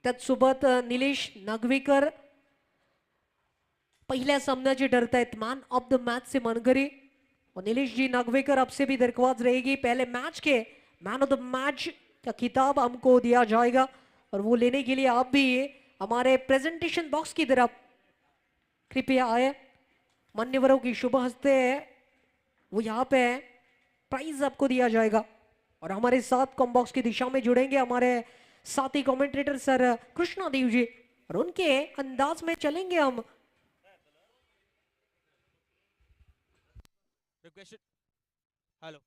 त्याचसोबत निलेश नागवेकर पहिल्या सामन्याचे ठरतायत मैन ऑफ द मैच से मनकरी। और नीलेश जी नागवेकर, आपसे भी दरख्वास्त रहेगी, पहले मैच के मैन ऑफ द मैच का खिताब हमको दिया जाएगा और वो लेने के लिए आप भी हमारे प्रेजेंटेशन बॉक्स की तरफ कृपया आए। मान्यवरों की शुभ हस्ते वो यहाँ पे प्राइज आपको दिया जाएगा। और हमारे साथ कॉम्बॉक्स की दिशा में जुड़ेंगे हमारे साथी कमेंटेटर सर कृष्णा देव जी, और उनके अंदाज में चलेंगे हम। Requested. Hello.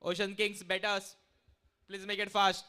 Ocean Kings, betters, please make it fast.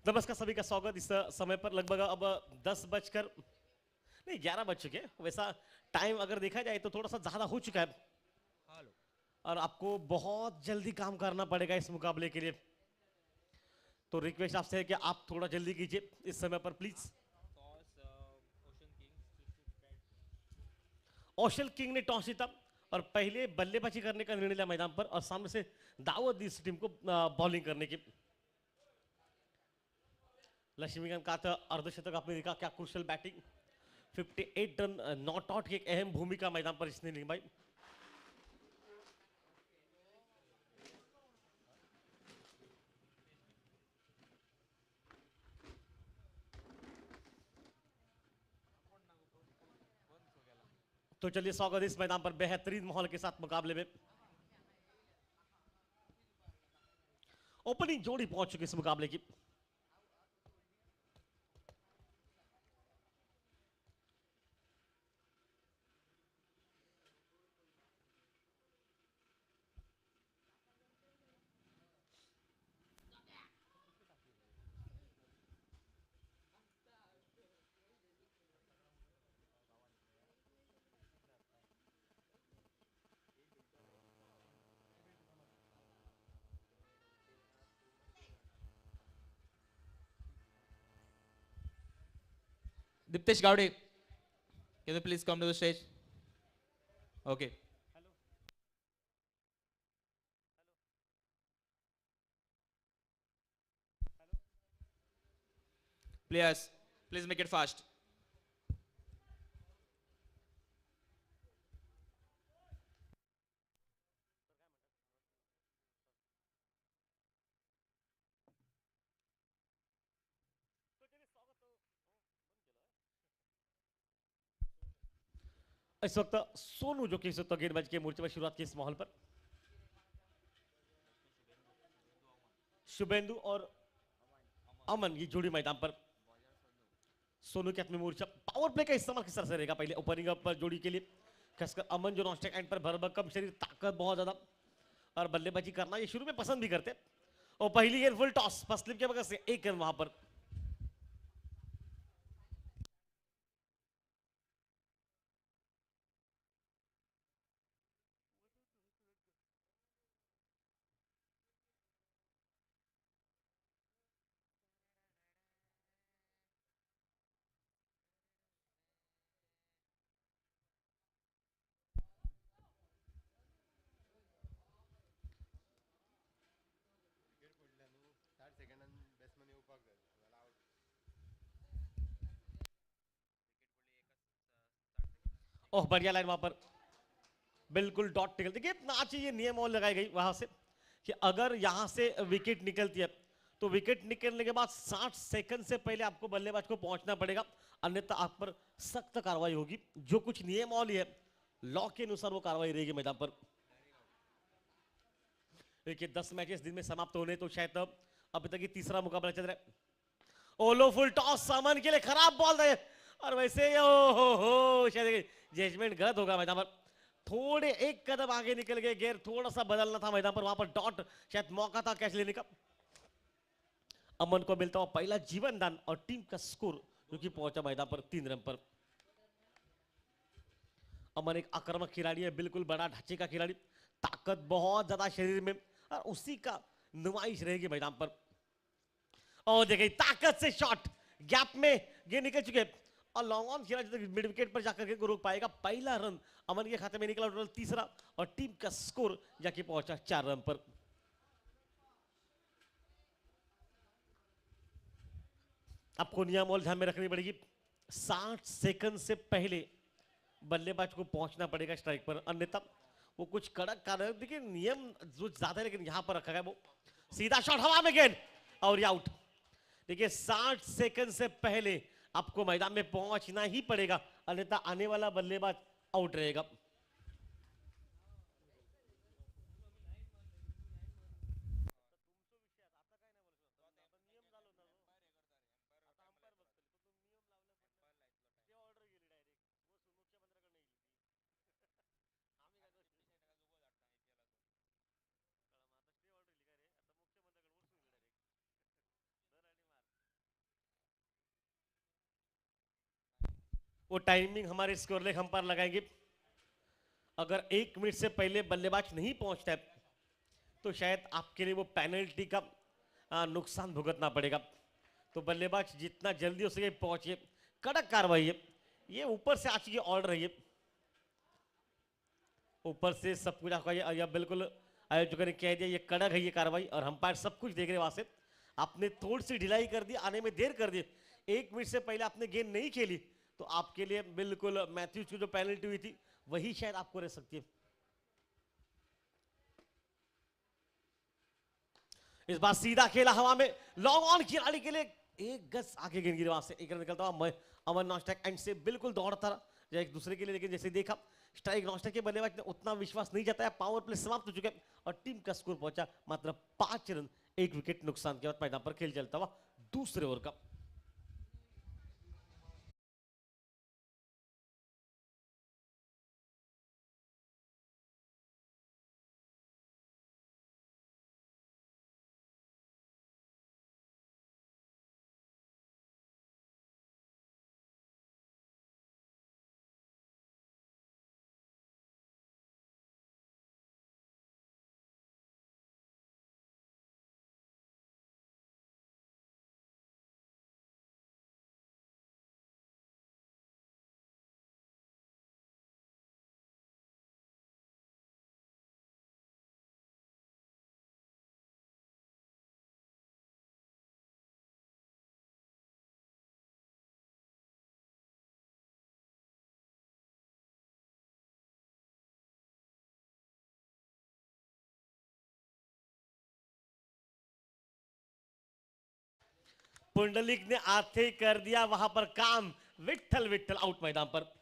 नमस्कार सभी का स्वागत। इस समय पर लगभग अब 10 बजकर नहीं 11 बज चुके हैं। वैसा टाइम अगर देखा जाए तो थोड़ा सा ज्यादा हो चुका है और आपको बहुत जल्दी काम करना पड़ेगा इस मुकाबले के लिए। तो रिक्वेस्ट आपसे है कि आप थोड़ा जल्दी कीजिए इस समय पर प्लीज। ओशन किंग ने टॉस जीता और पहले बल्लेबाजी करने का निर्णय लिया मैदान पर और सामने से दावत दी इस टीम को बॉलिंग करने की। लक्ष्मीकांत का था अर्धशतक आपने देखा, क्या crucial batting. 58 run not out की एक अहम भूमिका मैदान पर इसने निभाई। तो चलिए स्वागत इस मैदान पर बेहतरीन माहौल के साथ मुकाबले में। ओपनिंग जोड़ी पहुंच चुकी इस मुकाबले की। Diptesh Gowde, can you please come to the stage? Okay. Players, please make it fast. इस वक्त सोनू जो कि इस वक्त गेंदबाजी के मोर्चे पर शुरुआत की इस माहौल पर। शुभेंदु और अमन ये जोड़ी मैदान पर। सोनू के अपने मोर्चा पावर प्ले का इस्तेमाल किस तरह से रहेगा पहले ओपनिंग अप पर जोड़ी के लिए। खासकर अमन जो नॉन स्ट्राइक एंड पर भरभक्कम शरीर, ताकत बहुत ज्यादा और बल्लेबाजी करना ये शुरू में पसंद भी करते। और पहली गेंद फुल टॉस फर्स्ट स्लिप के वजह से एक रन वहां पर। ओह बढ़िया लाइन वहां पर, बिल्कुल डॉट निकल। देखिए आज ये नियम और लगाई गई वहां से कि अगर यहां से विकेट निकलती है तो विकेट निकलने के बाद 60 सेकंड से पहले आपको बल्लेबाज को पहुंचना पड़ेगा, अन्यथा आप पर सख्त कार्रवाई होगी। जो कुछ नियमावली है लॉ के अनुसार वो कार्रवाई रहेगी मैदान पर। देखिए 10 मैचेस दिन में समाप्त होने तो शायद अभी तक ये तीसरा मुकाबला चल रहा है। ओलो फुल टॉस सामान के लिए खराब बॉल है, और वैसे हो शायद जजमेंट गलत होगा मैदान पर। थोड़े एक कदम आगे निकल गए, गेयर थोड़ा सा बदलना था मैदान पर, वहां पर डॉट शायद मौका था कैच लेने का। अमन को मिलता हुआ पहला जीवन दान और टीम का स्कोर जो कि पहुंचा मैदान पर 3 रन पर। अमन एक आक्रामक खिलाड़ी है, बिल्कुल बड़ा ढांचे का खिलाड़ी, ताकत बहुत ज्यादा शरीर में, और उसी का नुमाइश रहेगी मैदान पर। और देखिए ताकत से शॉट, गैप में ये निकल चुके और लॉन्ग ऑन खेला मिड विकेट पर जाकर के रोक पाएगा। पहला रन अमन के खाते में निकला, टोटल तीसरा, और टीम का स्कोर जाके पहुंचा 4 रन पर। आपको नियम और ध्यान में रखनी पड़ेगी, 60 सेकंड से पहले बल्लेबाज को पहुंचना पड़ेगा स्ट्राइक पर, अन्यथा वो कुछ कड़क कार्य। देखिए नियम जो ज्यादा है लेकिन यहां पर रखा गया, वो सीधा शॉट हवा में गेंद और आउट। देखिए 60 सेकंड से पहले आपको मैदान में पहुंचना ही पड़ेगा, अन्यथा आने वाला बल्लेबाज आउट रहेगा। वो टाइमिंग हमारे स्कोर लेग हम पर लगाएंगे। अगर 1 मिनट से पहले बल्लेबाज नहीं पहुंचता है तो शायद आपके लिए वो पेनल्टी का नुकसान भुगतना पड़ेगा। तो बल्लेबाज जितना जल्दी हो सके पहुंचे, कड़क कार्रवाई है ये, ऊपर से आ चुकी ऑर्डर है ये, ऊपर से सब कुछ आपका ये बिल्कुल आयोजकों ने कह दिया ये कड़क है ये कार्रवाई, और अंपायर सब कुछ देख रहे वहां से। आपने थोड़ी सी ढिलाई कर दी, आने में देर कर दी, 1 मिनट से पहले आपने गेंद नहीं खेली तो आपके लिए बिल्कुल मैथ्यूज की जो पेनल्टी हुई थी वही शायद आपको रह सकती है। इस बार सीधा खेला हवा में, लॉन्ग ऑन खिलाड़ी के लिए 1 गज आगे गेंद गिरी, वहां से 1 रन निकलता हुआ अमन नॉस्टैक एंड से बिल्कुल दौड़ता रहा एक दूसरे के लिए, लेकिन जैसे देखा स्ट्राइक नॉस्टैक के बल्लेबाज ने उतना विश्वास नहीं जताया। पावर प्ले समाप्त हो चुके और टीम का स्कोर पहुंचा मात्र 5 रन, 1 विकेट नुकसान के बाद मैदान पर खेल चलता हुआ दूसरे ओवर का। पुंडलिक ने आते कर दिया वहां पर काम, विट्ठल विट्ठल आउट मैदान पर।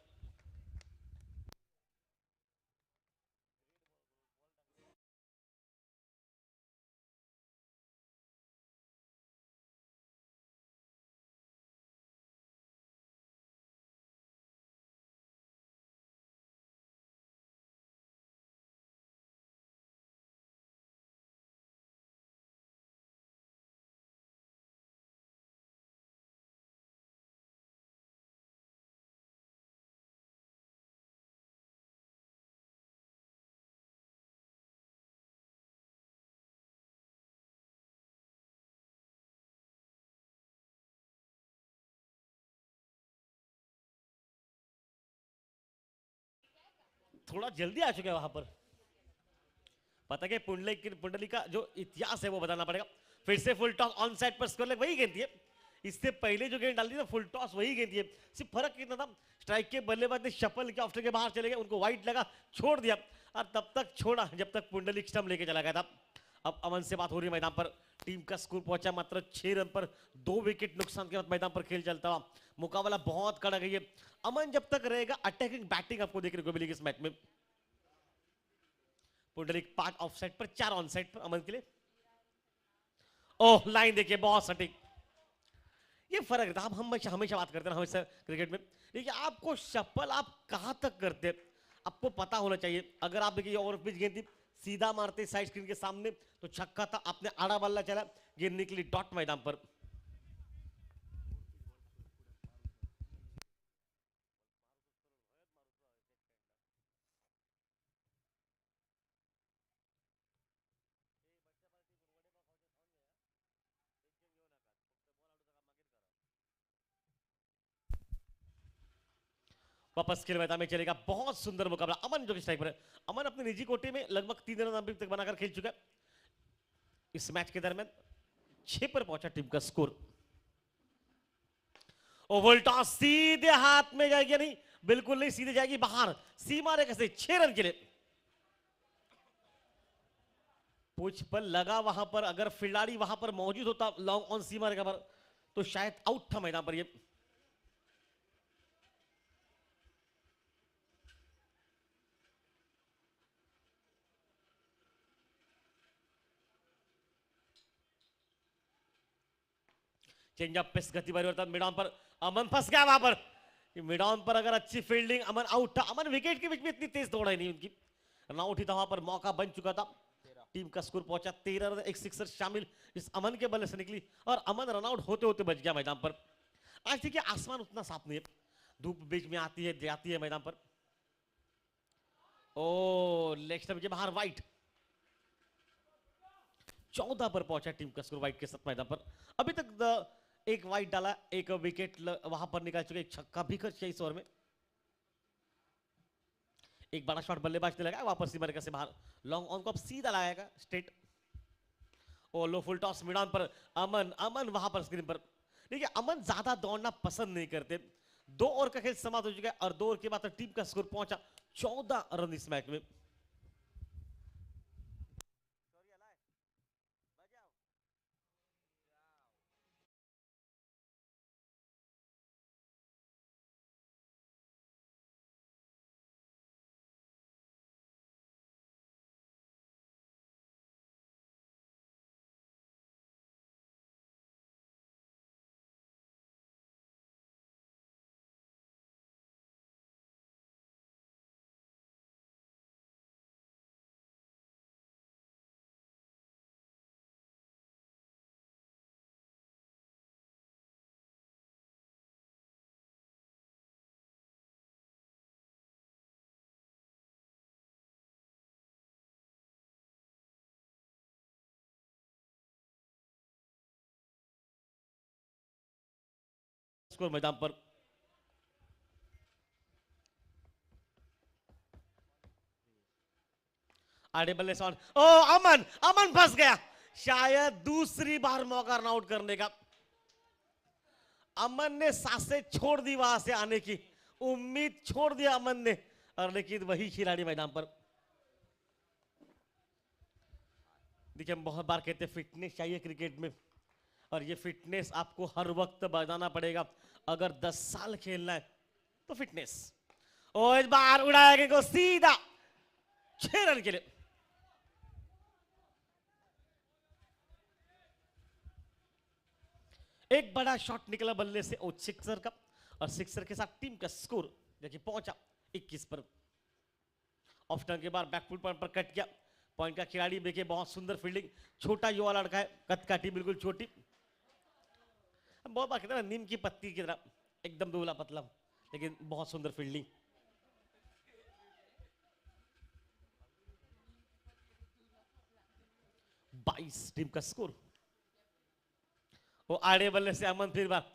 थोड़ा जल्दी आ चुके हैं वहां पर, पता कि पुंडलिक का जो इतिहास है वो बताना पड़ेगा। फिर से फुल टॉस ऑन साइड पर स्कोर लेग वही गेंद है, इससे पहले जो गेंद डाली ना फुल टॉस वही गेंद थी, सिर्फ फर्क कितना था, स्ट्राइक के बल्लेबाज ने शफल किया, ऑफ स्टंप के बाहर चले गए, उनको वाइड लगा, छोड़ दिया, और तब तक छोड़ा जब तक पुंडलिक स्टंप लेके चला गया था। अब अमन से बात हो रही है मैदान पर, टीम का स्कोर पहुंचा मात्र 6 रन पर, 2 विकेट नुकसान के बाद मैदान पर खेल चलता हुआ, मुकाबला बहुत कड़ा गई है। अमन जब तक रहेगा अटैकिंग बैटिंग आपको देखने को मिलेगी इस मैच में। पुंडलिक 5 ऑफसाइड पर, 4 ऑनसाइड पर अमन के लिए। ओह लाइन देखिए बहुत सटीक, ये फर्क रहता है। हम हमेशा बात करते हैं हमेशा क्रिकेट में, देखिए आपको शफल आप कहां तक करते हैं आपको पता होना चाहिए। अगर आप देखिए ओवर पिच गेंद थी, सीधा मारते साइड स्क्रीन के सामने तो छक्का था, आपने आड़ा बल्ला चला, गेंद निकली डॉट मैदान पर। वापस खेल मैदान में चलेगा, बहुत सुंदर मुकाबला। अमन जो कि स्ट्राइक पर है, अमन अपने निजी कोटे में लगभग 3 रन अभी तक बनाकर खेल चुका है। इस मैच के दरमियान 6 पर पहुंचा टीम का स्कोर। ओवल टॉस सीधे हाथ में जाएगी, नहीं बिल्कुल नहीं, सीधे जाएगी बाहर सीमा रेखा से, 6 रन के लिए। पुछ पर लगा, वहां पर अगर खिलाड़ी वहां पर मौजूद होता लॉन्ग ऑन सीमा रेखा पर तो शायद आउट था मैदान पर। ये चेंजअप पेस गति परिवर्तन, मिडाउन पर अमन फंस गया वहां पर, मिडाउन पर अगर अच्छी फील्डिंग, अमन आउट था। अमन विकेट के बीच में इतनी तेज दौड़ा ही नहीं उनकी, रन आउट ही था, वहां पर मौका बन चुका था। टीम का स्कोर पहुंचा 13 रन, एक सिक्सर शामिल इस अमन के बल्ले से निकली और अमन रन आउट होते होते बच गया मैदान पर। आज देखिए आसमान उतना साफ नहीं है, धूप बीच में आती है जाती है मैदान पर। ओ लेग स्टंप के बाहर वाइट, 14 पर पहुंचा टीम का स्कोर वाइट के साथ मैदान पर। अभी तक एक वाइट डाला, एक विकेट वहां पर निकाल चुके, एक छक्का भी खर्च किया इस ओवर में। एक बड़ा शॉट बल्लेबाज ने लगाया, वापस सीमा रेखा से बाहर, लॉन्ग ऑन को अब सीधा लगाएगा स्ट्रेट। ओ लो फुल टॉस मिडान पर, अमन वहां पर स्क्रीन पर। देखिए अमन ज्यादा दौड़ना पसंद नहीं करते। 2 ओवर का खेल समाप्त हो चुका है और 2 ओवर के बाद टीम का स्कोर पहुंचा 14 रन इस मैच में। स्कोर मैदान पर आड़े बल्ले से ऑन, ओ अमन फंस गया, शायद दूसरी बार मौका रन आउट करने का। अमन ने सांसें छोड़ दी, वहां से आने की उम्मीद छोड़ दिया अमन ने, और लेकिन वही खिलाड़ी मैदान पर। देखिए हम बहुत बार कहते हैं फिटनेस चाहिए क्रिकेट में, और ये फिटनेस आपको हर वक्त बताना पड़ेगा। अगर 10 साल खेलना है तो फिटनेस। और इस बार उड़ाया को सीधा 6 रन के लिए। एक बड़ा शॉट निकला बल्ले से, ओ सिक्सर का, और सिक्सर के साथ टीम का स्कोर देखिए पहुंचा 21 पर। ऑफ टर्न के बाद बैकफुट पर कट गया, पॉइंट का खिलाड़ी देखिए, बहुत सुंदर फील्डिंग, छोटा युवा लड़का है, कद काठी बिल्कुल छोटी, बहुत बार कहते हैं ना नीम की पत्ती की तरह, एकदम दुबला पतला, लेकिन बहुत सुंदर फील्डिंग। बाईस टीम का स्कोर। वो आड़े बल्ले से अमन फिर बार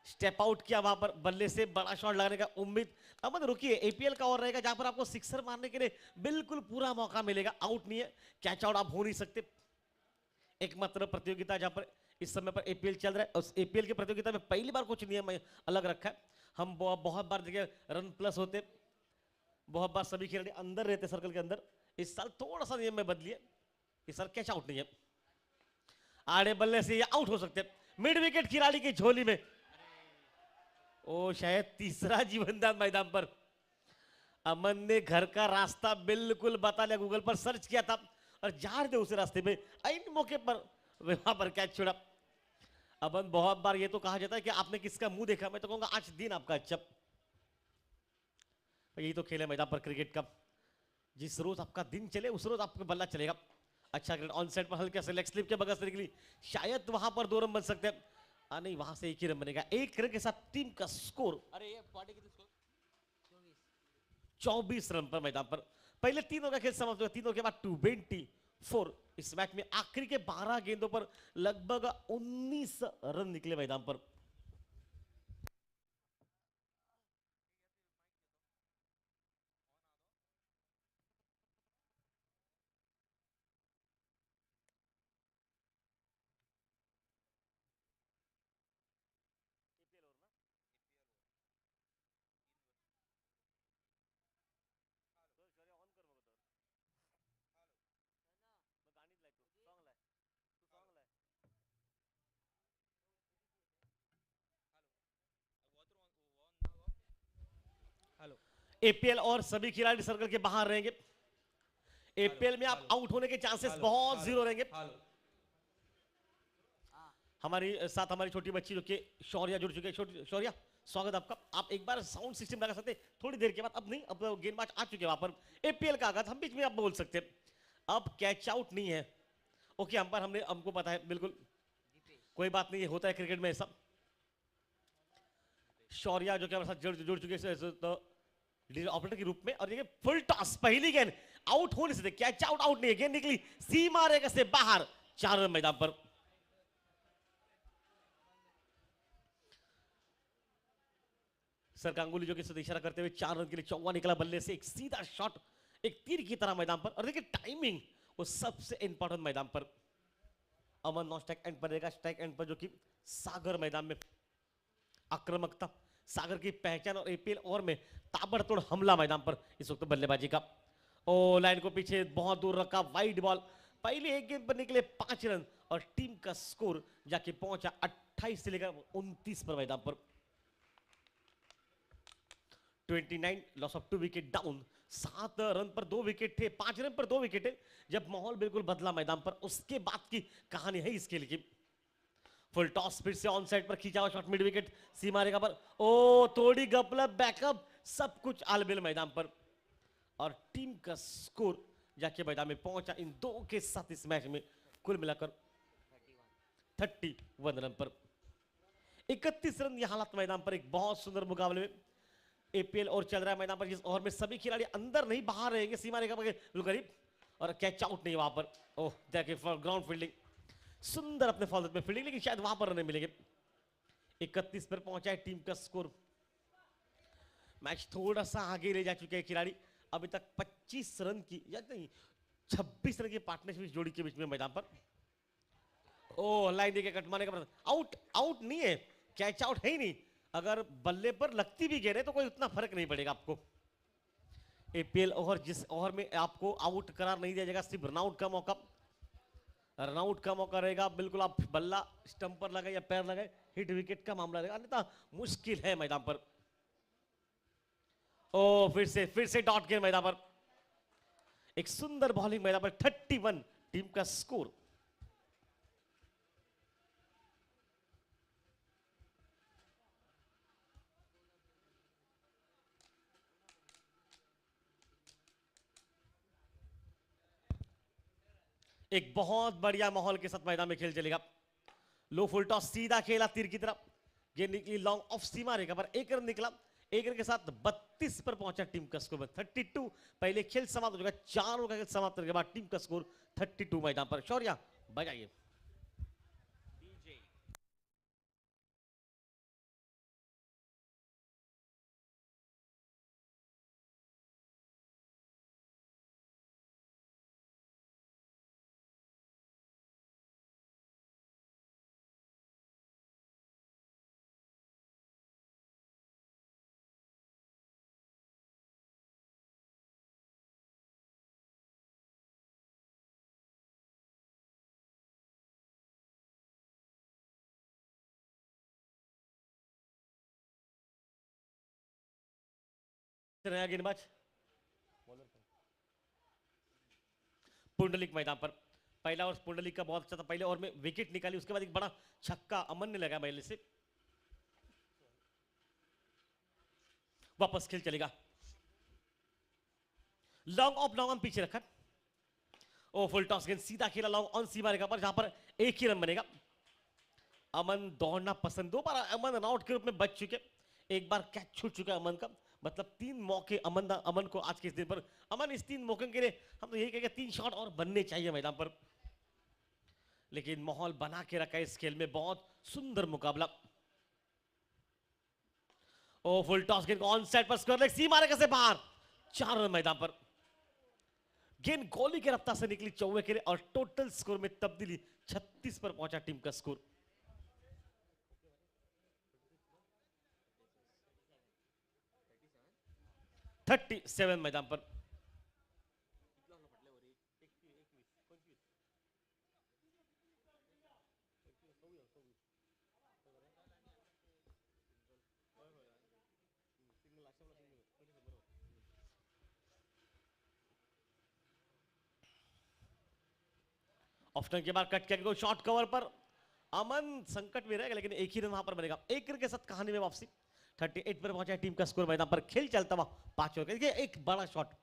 स्टेप आउट किया, वहां पर बल्ले से बड़ा शॉट लगाने का उम्मीद। अमन रुकिए, एपीएल का ओवर रहेगा जहां पर आपको सिक्सर मारने के लिए बिल्कुल पूरा मौका मिलेगा, आउट नहीं है, कैच आउट आप हो नहीं सकते। एकमात्र प्रतियोगिता जहां पर इस समय पर एपीएल चल रहा है। उस एपीएल की प्रतियोगिता में पहली बार कुछ नियम अलग रखा है। हम बहुत बार देखिए रन प्लस होते, बहुत बार सभी खिलाड़ी अंदर रहते सर्कल के अंदर। इस साल थोड़ा सा नियम में बदली है, इस साल कैच आउट नहीं है, आड़े बल्ले से ये आउट हो सकते हैं। मिड विकेट खिलाड़ी की झोली में, ओ शायद तीसरा जीवनदान मैदान पर। अमन ने घर का रास्ता बिल्कुल बता लिया, गूगल पर सर्च किया था और जा रहे थे उस रास्ते पे, इन मौके पर वहां पर कैच छोड़ा। अमन, बहुत बार ये तो कहा जाता है कि आपने किसका मुंह देखा, मैं तो कहूंगा आज दिन आपका अच्छा। यही तो खेल है मैदान पर क्रिकेट का, जिस रोज आपका दिन चले उस रोज आपका बल्ला चलेगा। अच्छा क्रिकेट ऑन साइड पर हल्के से लेग स्लिप के बगल से निकली, शायद वहां पर 2 रन बन सकते हैं। नहीं, वहां से 1 ही रन बनेगा। 1 रन के साथ टीम का स्कोर अरे ये पार्टी कितने स्कोर? 24 रन पर मैदान पर। पहले 3 ओवर का खेल समाप्त हुआ, 3 ओवर के बाद 24। इस मैच में आखिरी के 12 गेंदों पर लगभग 19 रन निकले मैदान पर। हेलो एपीएल और सभी खिलाड़ी सर्कल के बाहर रहेंगे। एपीएल में आप आउट होने के चांसेस बहुत जीरो रहेंगे। हेलो हमारी साथ हमारी छोटी बच्ची जो कि शौर्या जुड़ चुकी है। शौर्या, स्वागत आपका। आप एक बार साउंड सिस्टम लगा सकते हैं थोड़ी देर के बाद, अब नहीं, अब गेंदबाज आ चुके हैं वहां पर। एपीएल का आगाज हम बीच में आप बोल सकते हैं, अब कैच आउट नहीं है। ओके अंपायर, हमको पता है, बिल्कुल कोई बात नहीं, होता है क्रिकेट में ऐसा। शौर्या जो कि हमारे साथ जुड़ चुके हैं ऑपरेटर के रूप में, और ये फुल टॉस, पहली गेंद आउट होने से कैच आउट, आउट नहीं है, गेंद निकली सीमा रेखा से बाहर, 4 रन मैदान पर। सर गांगुली जो कि इशारा करते हुए 4 रन के लिए चौवा निकला बल्ले से, एक सीधा शॉट, एक तीर की तरह मैदान पर। और देखिए टाइमिंग, वो सबसे इंपॉर्टेंट मैदान पर। अमन नॉन स्ट्राइक एंड पर रहेगा, स्ट्राइक एंड पर जो कि सागर मैदान में आक्रामकता, सागर की पहचान, और एपीएल ओवर में ताबड़तोड़ हमला मैदान पर इस वक्त बल्लेबाजी का। ओ लाइन को पीछे बहुत दूर रखा, वाइड बॉल, पहले एक गेंद पर निकले 5 रन, और टीम का स्कोर जाके पहुंचा 28 से लेकर 29 पर मैदान पर। 29, loss of 2 wicket down. 7 run पर 2 विकेट थे, 5 रन पर 2 विकेट है। जब माहौल बिल्कुल बदला मैदान पर, उसके बाद की कहानी है इस खेल की। फुल टॉस, फिर से ऑन साइड पर खींचा हुआ शॉट, मिड विकेट सीमा रेखा पर, ओ थोड़ी गपलप, बैकअप, सब कुछ आलबेल मैदान पर, और टीम का स्कोर जाके मैदान में पहुंचा इन दो के साथ इस मैच में कुल मिलाकर 31 रन पर। 31 रन यह हालात मैदान पर, एक बहुत सुंदर मुकाबले में। एपीएल और चल रहा है मैदान पर, जिस ओवर में सभी खिलाड़ी अंदर नहीं बाहर रहेंगे, सीमा रेखा पर करीब, और कैच आउट नहीं वहां पर। ओह देखिए ग्राउंड फील्डिंग, सुंदर अपने फॉल में फील्डिंग, लेकिन शायद वहां पर रन मिलेंगे। 31 पर पहुंचा है टीम का स्कोर। मैच थोड़ा सा आगे ले जा चुके हैं खिलाड़ी, अभी तक 25 रन की या नहीं 26 रन की पार्टनरशिप जोड़ी के बीच में मैदान पर। ओ लाइन देके कट मारने का, आउट, आउट नहीं है, कैच आउट है ही नहीं। अगर बल्ले पर लगती भी गेंद है तो कोई उतना फर्क नहीं पड़ेगा आपको। एपीएल ओवर, जिस ओवर में आपको आउट करार नहीं दिया जाएगा, सिर्फ रनआउट का मौका, रनआउट का मौका रहेगा। बिल्कुल आप बल्ला स्टंप पर लगाए या पैर लगाए, हिट विकेट का मामला रहेगा, अन्यथा मुश्किल है मैदान पर। ओ फिर से डॉट गेंद मैदान पर, एक सुंदर बॉलिंग मैदान पर। 31 टीम का स्कोर। एक बहुत बढ़िया माहौल के साथ मैदान में खेल चलेगा। लो फुल टॉस, सीधा खेला तीर की तरफ, ये निकली लॉन्ग ऑफ सीमा रेखा पर, 1 रन निकला। 1 रन के साथ 32 पर पहुंचा टीम का स्कोर 32। पहले खेल समाप्त हो चुका, 4 ओवर का खेल समाप्त करने के बाद टीम का स्कोर 32 मैदान पर। शौर्या बजाइए। नया गेंदबाज पुंडलिक मैदान पर। पहला ओवर पुंडलिक का बहुत अच्छा था, पहले ओवर में विकेट निकाली, उसके बाद एक बड़ा छक्का अमन ने लगाया पहले से। वापस खेल चलेगा, लॉन्ग ऑन पीछे रखा। ओ फुल टॉस गेंद सीधा खेला लॉन्ग ऑन सीमा रेखा पर, जहां पर एक ही रन बनेगा। अमन दौड़ना पसंद, 2 बार अमन रन आउट के रूप में बच चुके, एक बार कैच छूट चुका अमन का, मतलब 3 मौके अमन को आज के इस दिन पर। अमन इस 3 मौकों के लिए हम तो यही कहेंगे 3 शॉट और बनने चाहिए मैदान पर, लेकिन माहौल बना के रखा है इस खेल में, बहुत सुंदर मुकाबला। ओ फुल टॉस गेंद ऑन साइड पर स्क्वायर लेग सीमा रेखा से बाहर, 4 रन मैदान पर। गेंद गोली के रफ्तार से निकली चौवे के लिए और टोटल स्कोर में तब्दीली 36 पर पहुंचा टीम का स्कोर। थर्टी 37 मैदान पर। ऑप्शन के बाद कट किया शॉर्ट कवर पर, अमन संकट में रहेगा, लेकिन एक ही रन वहां पर बनेगा। एक रन के साथ कहानी में वापसी, 38 पर पहुंचा टीम का स्कोर मैदान पर। खेल चलता हुआ 5 ओवर, देखिए एक बड़ा शॉट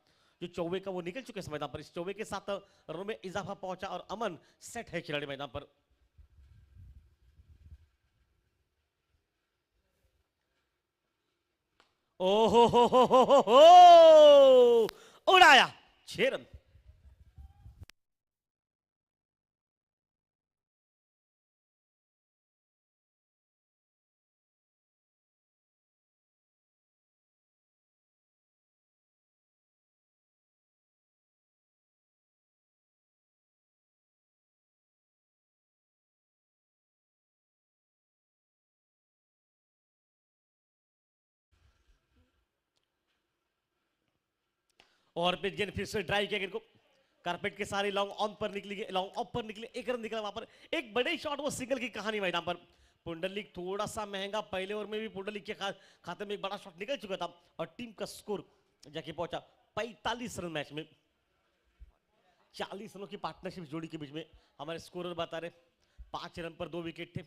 जो चौवे का वो निकल चुके इस मैदान पर, इस चौवे के साथ रनों में इजाफा पहुंचा और अमन सेट है खिलाड़ी मैदान पर। ओ उड़ाया, 6 रन। और पे गेंद फिर से ड्राइव किया गेंद को, कारपेट के सारे लॉन्ग ऑन पर निकली, लॉन्ग ऑफ पर निकले, एक रन निकला वहां पर। एक बड़े शॉट वो सिंगल की कहानी मैदान पर। पुंडलिक थोड़ा सा महंगा, पहले ओवर में भी पुंडलिक के खाते में एक बड़ा शॉट निकल चुका था और टीम का स्कोर जाके पहुंचा 45 रन मैच में। 40 रनों की पार्टनरशिप जोड़ी के बीच में हमारे स्कोरर बता रहे 5 रन पर 2 विकेट थे।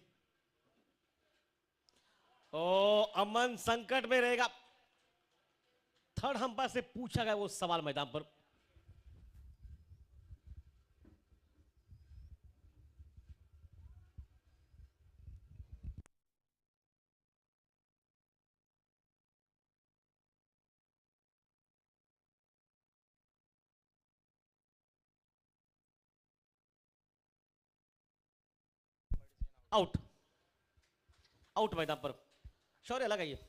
ओ अमन संकट में रहेगा, थर्ड अंपायर से पूछा गया वो सवाल मैदान पर। आउट, आउट मैदान पर। शौर्य लगाइए।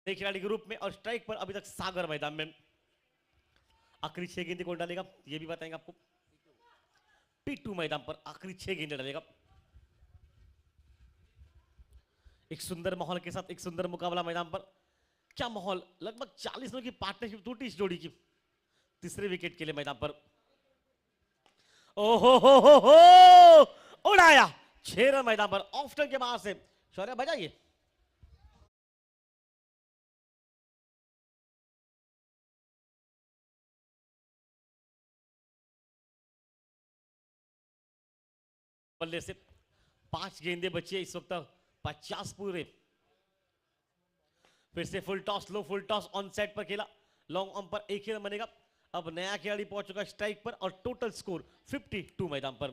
खिलाड़ी के रूप में और स्ट्राइक पर अभी तक सागर मैदान में। आखिरी 6 गेंदें कौन डालेगा ये भी बताएंगे आपको। P2 मैदान पर आखिरी 6 गेंदें डालेगा। एक सुंदर माहौल के साथ एक सुंदर मुकाबला मैदान पर। क्या माहौल, लगभग 40 रनों की पार्टनरशिप टूटी इस जोड़ी की तीसरे विकेट के लिए मैदान पर। ओहो उड़ाया, 6 रन मैदान पर। ऑफ टर्न के बाहर से शौर्य बजाइए। बल्ले से 5 गेंदें बची है इस वक्त, 50 पूरे। फिर से full toss, low full toss on set पर खेला, लॉन्ग ऑन पर एक ही रन बनेगा। अब नया खिलाड़ी पहुंच चुका स्ट्राइक पर और टोटल स्कोर 52 मैदान पर।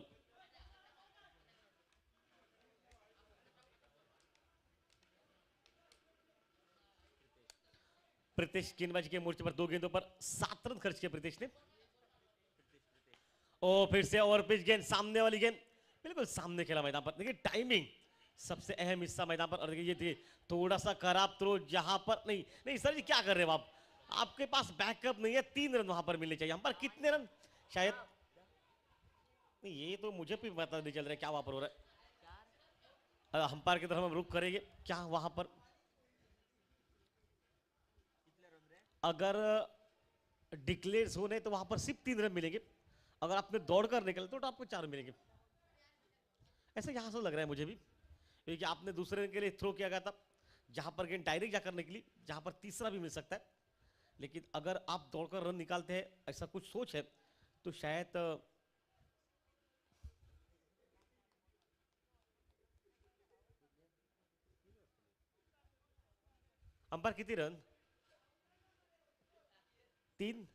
प्रीतेश गेंदबाजी के मोर्चे पर 2 गेंदों पर 7 रन खर्च किए प्रीतेश ने। ओ फिर से ओवर पिच गेंद, सामने वाली गेंद बिल्कुल सामने खेला मैदान पर। देखिए टाइमिंग सबसे अहम हिस्सा मैदान पर। और देखिए ये थी थोड़ा सा खराब थ्रो जहां पर नहीं नहीं सर जी क्या कर रहे हो आप, आपके पास बैकअप नहीं है। 3 रन वहां पर मिलने चाहिए। हम पर कितने रन शायद नहीं, ये तो मुझे भी पता नहीं चल रहा है क्या वहां पर हो रहा है। अंपायर की तरफ हम रुक करेंगे क्या वहां पर, अगर डिक्लेयर होने तो वहां पर सिर्फ 3 रन मिलेंगे, अगर आपने दौड़कर निकले तो आपको 4 मिलेंगे। ऐसा यहां से लग रहा है मुझे भी, क्योंकि आपने दूसरे रन के लिए थ्रो किया गया था जहां पर गेंद डायरेक्ट जाकर निकली, जहां पर तीसरा भी मिल सकता है। लेकिन अगर आप दौड़कर रन निकालते हैं ऐसा कुछ सोच है तो शायद अंपायर कितने रन 3।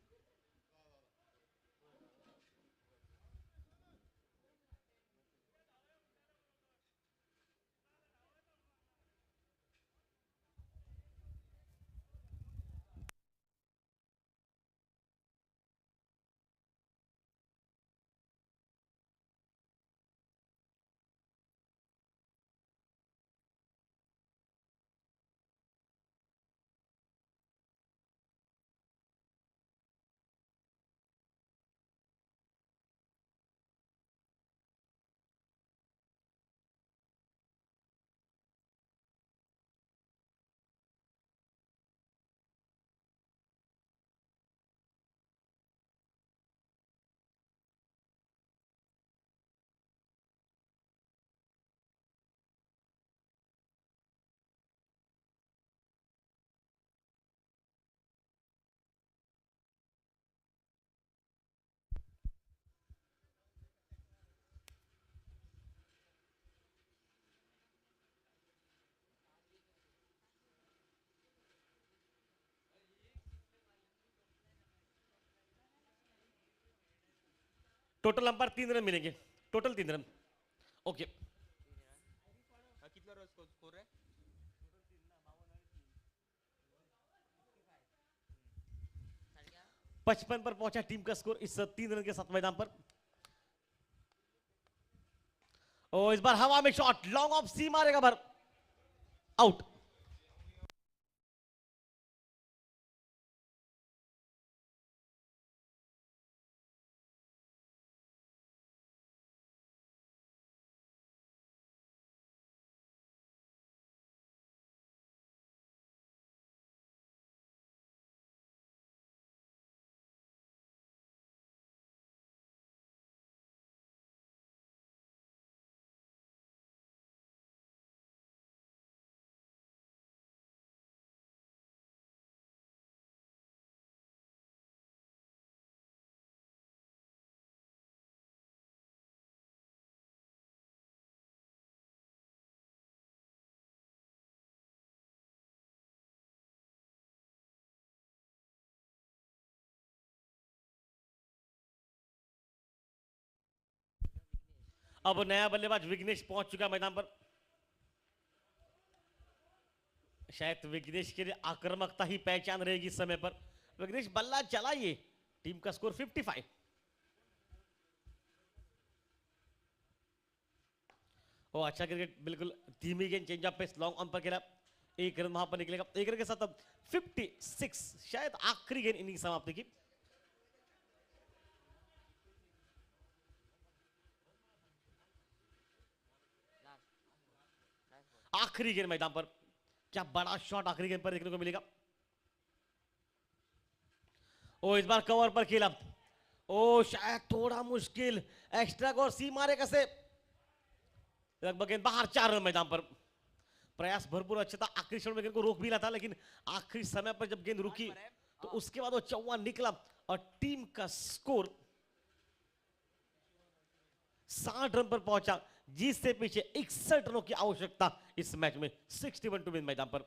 टोटल अंपायर 3 रन मिलेंगे, टोटल 3 रन। ओके कितना स्कोर है? 55 पर पहुंचा टीम का स्कोर इस 3 रन के साथ मैदान पर। और इस बार हवा में शॉट, लॉन्ग ऑफ सी मारेगा भर, आउट। अब नया बल्लेबाज विघ्नेश पहुंच चुका मैदान पर। शायद विघ्नेश के लिए आक्रामकता ही पहचान रहेगी इस समय पर। विघ्नेश बल्ला चलाइए, टीम का स्कोर 55। ओ अच्छा क्रिकेट, बिल्कुल धीमी गेंद change of pace, long on पर खेला, 1 रन वहां पर निकलेगा। 1 रन के साथ अब 56, शायद आखिरी गेंद इनिंग समाप्ति की। आखिरी गेंद मैदान पर, क्या बड़ा शॉट आखिरी गेंद पर देखने को मिलेगा। ओ इस बार कवर पर खेला, ओ शायद थोड़ा मुश्किल, एक्स्ट्रा और सी मारे कैसे, लगभग गेंद बाहर। 4 रन मैदान पर, प्रयास भरपूर अच्छा था, आखिरी क्षण में गेंद को रोक भी रहा था, लेकिन आखिरी समय पर जब गेंद रुकी तो उसके बाद वो चौवा निकला और टीम का स्कोर 60 रन पर पहुंचा, जिससे पीछे 61 रनों की आवश्यकता इस मैच में। 61 टू विन मैदान पर।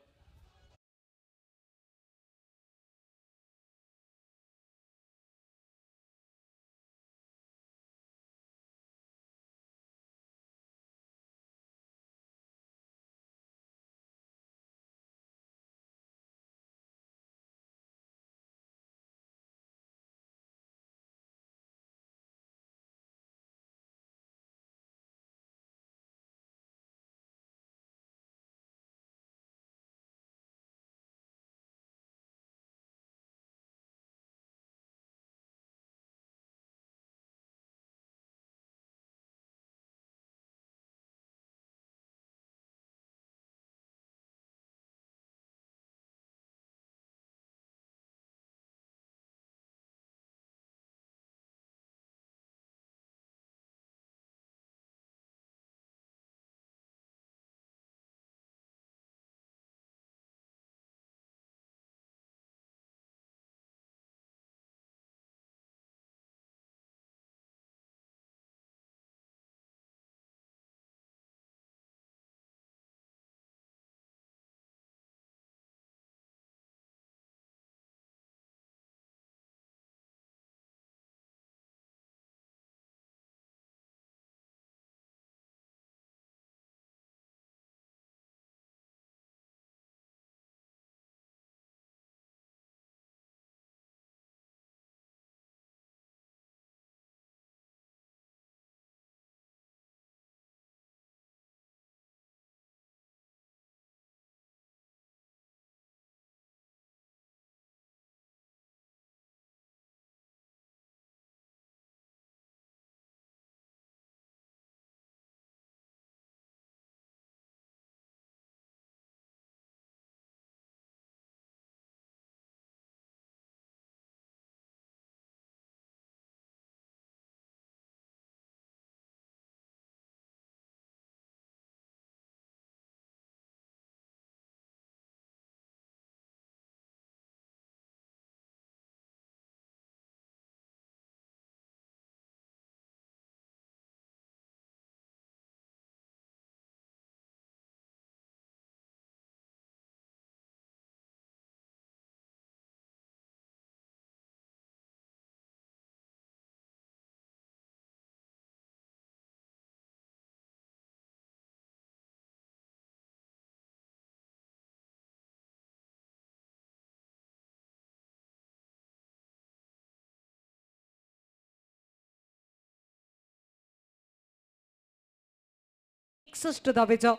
61 धावेचा.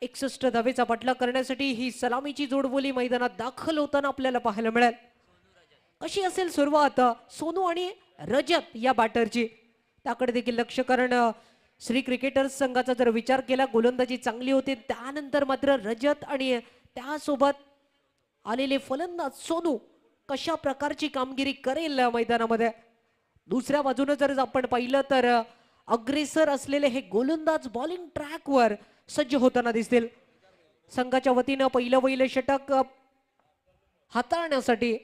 61 धावेचा पाठलाग करण्यासाठी ही सलामीची जोडबोली मैदानात दाखल होताना आपल्याला पाहायला मिळेल. कशी असेल सुरुवात सोनू आणि रजत या बॅटरची, त्याकडे देखील लक्ष कारण श्री क्रिकेटर्स संघाचा जर विचार केला गोलंदाजी चांगली होती, त्यानंतर मात्र रजत आणि त्यासोबत आलेले फलंदाज सोनू कशा प्रकारची कामगिरी करेल मैदानामध्ये. दुसऱ्या बाजूने जर आपण पाहिलं तर अग्रेसर असलेले हे गोलंदाज बॉलिंग ट्रॅकवर सज्ज होताना दिसतील. संघाच्या वतीनं पहिलं षटक हाताळण्यासाठी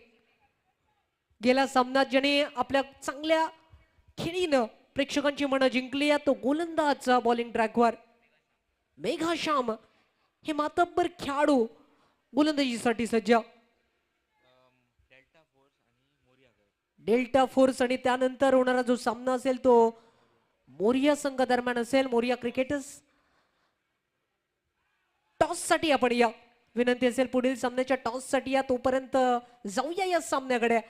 गेल्या सामन्यात ज्याने आपल्या चांगल्या खेळीनं प्रेक्षकांची मनं जिंकली आहे तो गोलंदाज बॉलिंग ट्रॅकवर. मेघा श्याम हे मातब्बर खेळाडू गोलंदाजीसाठी सज्ज. डेल्टा फोर्स आणि त्यानंतर होणारा जो सामना असेल तो मोरिया संघ दरम्यान असेल. मोरिया क्रिकेटर्स टॉस साठी आपण या, विनंती असेल पुढील सामन्याच्या टॉस साठी या. तोपर्यंत जाऊया या सामन्याकडे.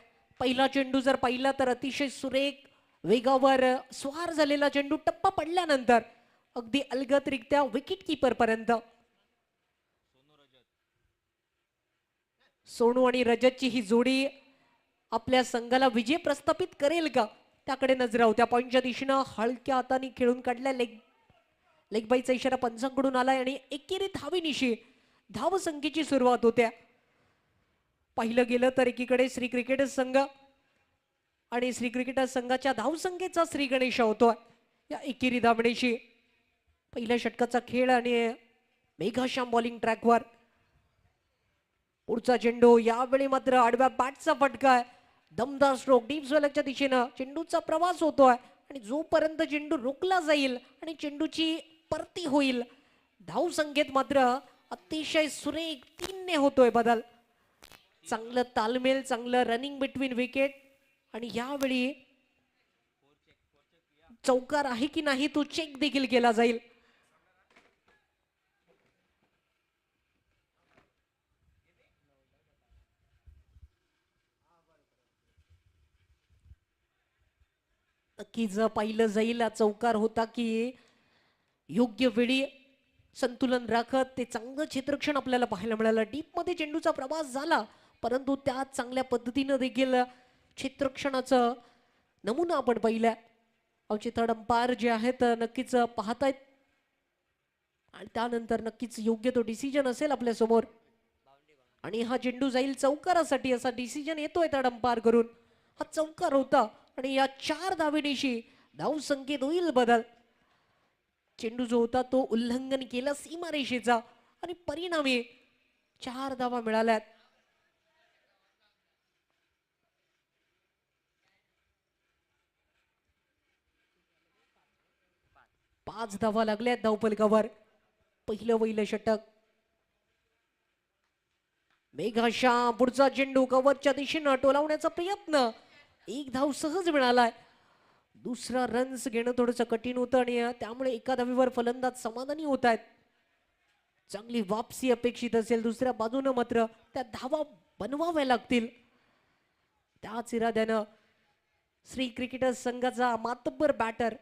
पहिला चेंडू जर पाहिला तर अतिशय सुरेख वेगावर स्वार झालेला चेंडू टप्पा पडल्यानंतर अगदी अलगदरित्या विकेट कीपर पर्यंत. सोनू आणि रजतची ही जोडी आपल्या संघाला विजय प्रस्थापित करेल का त्याकडे नजर राहू. त्या पॉइंटच्या दिशेनं हलक्या हाताने खेळून काढल्या लेग बाईचा इशारा पंचांकडून आलाय आणि एकेरी धावेनिशी धाव संख्येची सुरुवात होत्या. पाहिलं गेलं तर एकीकडे श्री क्रिकेटर्स संघ आणि श्री क्रिकेटर्स संघाच्या धावसंख्येचा श्री गणेश होतोय या एकेरी धावणीशी. पहिल्या षटकाचा खेळ आणि मेघाश्याम बॉलिंग ट्रॅकवर. पुढचा चेंडू यावेळी मात्र आडव्या बॅटचा फटका आहे. दमदार स्ट्रोक डीप स्वेलच्या दिशेनं चेंडूचा प्रवास होतोय आणि जोपर्यंत चेंडू रोखला जाईल आणि चेंडूची परती होईल धाव संख्येत मात्र अतिशय सुरेख 3 ने होतोय बदल. चांगलं तालमेल, चांगलं रनिंग बिटवीन विकेट आणि यावेळी चौकार आहे की नाही तो चेक देखील केला जाईल. नक्कीच पाहिलं जाईल चौकार होता की योग्य वेळी संतुलन राखत ते चांगलं क्षेत्ररक्षण आपल्याला पाहायला मिळालं. डीप मध्ये चेंडूचा प्रवास झाला परंतु त्या चांगल्या पद्धतीनं देखील क्षेत्ररक्षणाचं नमुना आपण पाहिला. आमचे थर्ड अंपायर जे आहेत नक्कीच पाहतायत आणि त्यानंतर नक्कीच योग्य तो डिसिजन असेल आपल्या समोर आणि हा चेंडू जाईल चौकारासाठी असा डिसिजन येतोय थर्ड अंपायर करून. हा चौकार होता आणि या 4 धावेनिशी धाव संख्येत होईल बदल. चेंडू जो होता तो उल्लंघन केला सीमारेषेचा आणि परिणामी 4 धावा मिळाल्यात. पाच धावा लागल्यात धावफलकावर. पहिलं षटक. मेघाश्याम पुढचा चेंडू कव्हरच्या दिशेनं टोलावण्याचा प्रयत्न. 1 धाव सहज मिळालाय. दुसरा रन्स घेणं थोडंसं कठीण होतं आणि त्यामुळे एका धावीवर फलंदाज समाधानी होत आहेत. चांगली वापसी अपेक्षित असेल. दुसऱ्या बाजूनं मात्र त्या धावा बनवाव्या लागतील. त्याच इराद्यानं श्री क्रिकेटर्स संघाचा मातब्बर बॅटर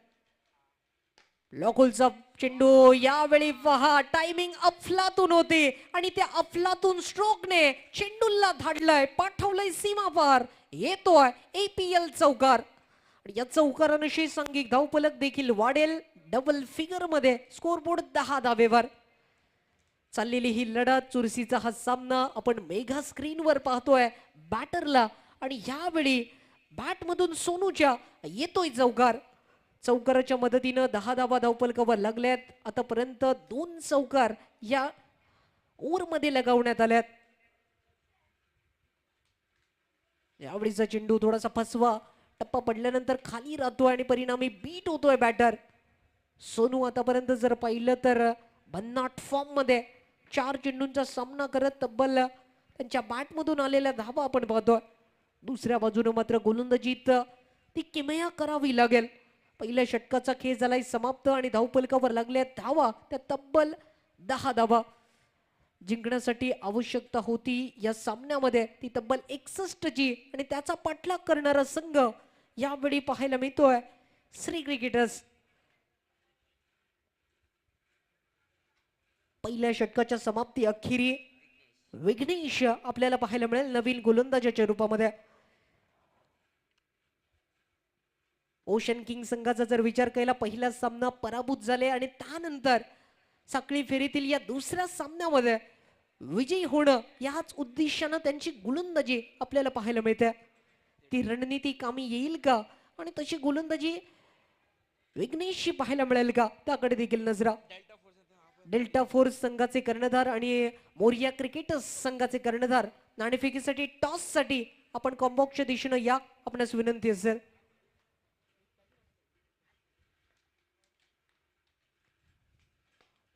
लॉकोलचा चेंडू यावेळी पहा टायमिंग अफलातून होते आणि त्या अफलातून स्ट्रोकने चेंडूला धाडलंय, पाठवलंय सीमा पार. येतोय APL चौकार. या चौकारानशी सांघिक धावफलक देखील वाढेल. डबल फिगर मध्ये स्कोरबोर्ड 10 धावेवर चाललेली ही लढत. चुरशीचा हा सामना आपण मेगा स्क्रीनवर पाहतोय बॅटरला आणि यावेळी बॅट मधून सोनूच्या येतोय चौकार. चौकाराच्या मदतीनं 10 धावा धावफलकावर लागल्यात. आतापर्यंत 2 चौकार या ओव्हर मध्ये लगावण्यात आल्यात. यावेळीचा चेंडू थोडासा फसवा टप्पा पडल्यानंतर खाली राहतोय आणि परिणामी बीट होतोय बॅटर. सोनू आतापर्यंत जर पाहिलं तर भन्नाट फॉर्म मध्ये 4 चेंडूंचा सामना करत तब्बल त्यांच्या बॅट मधून आलेल्या धावा आपण पाहतोय. दुसऱ्या बाजूने मात्र गोलंदाजीत ती किमया करावी लागेल. पहिल्या षटकाचा खेळ झालाय समाप्त आणि धावफलकावर लागल्या धावा त्या तब्बल 10 धावा. जिंकण्यासाठी आवश्यकता होती या सामन्यामध्ये ती तब्बल 61 ची आणि त्याचा पाठलाग करणारा संघ यावेळी पाहायला मिळतोय श्री क्रिकेटर्स. पहिल्या षटकाच्या समाप्ती अखेरी विघ्नेश आपल्याला पाहायला मिळेल नवीन गोलंदाजाच्या रूपामध्ये. ओशन किंग संघाचा जर विचार केला पहिला सामना पराभूत झाले आणि त्यानंतर साखळी फेरीतील या दुसऱ्या सामन्यामध्ये विजयी होणं याच उद्देशानं त्यांची गोलंदाजी आपल्याला पाहायला मिळते. ती रणनीती कामी येईल का आणि तशी गोलंदाजी विघ्नेशची पाहायला मिळेल का त्याकडे देखील नजरा. डेल्टा फोर्स संघाचे कर्णधार आणि मोरिया क्रिकेटर्स संघाचे कर्णधार नाणेफेकीसाठी टॉस साठी आपण कॉम्बॉक्सच्या दिशेनं या आपणास विनंती असेल.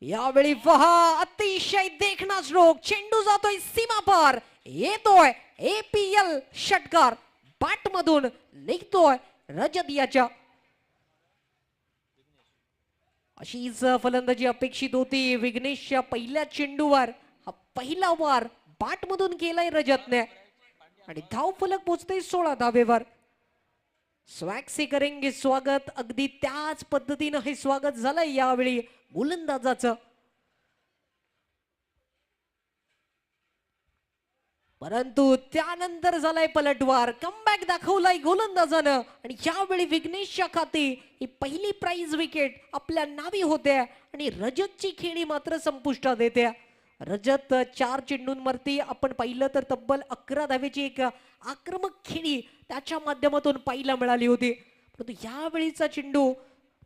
यावेळी पहा अतिशय देखणा स्ट्रोक, चेंडू जातोय सीमा पार, येतोय APL षटकार, बॅट मधून निघतोय रजत याच्या. अशीच फलंदाजी अपेक्षित होती विघ्नेशच्या पहिल्या चेंडूवर. हा पहिला वार बॅट मधून केलाय रजतने आणि धाव फलक पोहोचते 16 धावेवर. स्वॅग से करेंगे स्वागत, अगदी त्याच पद्धतीनं हे स्वागत झालंय यावेळी गोलंदाजाचं. परंतु त्यानंतर झालाय पलटवार, कमबॅक दाखवलाय गोलंदाजानं आणि यावेळी विघ्नेशच्या खाती ही पहिली प्राइज विकेट आपल्या नावी होते आणि रजतची खेळी मात्र संपुष्टात येते. रजत 4 चेंडूंवरती आपण पाहिलं तर तब्बल 11 धावेची एक आक्रमक खेळी त्याच्या माध्यमातून पाहायला मिळाली होती. परंतु यावेळीचा चेंडू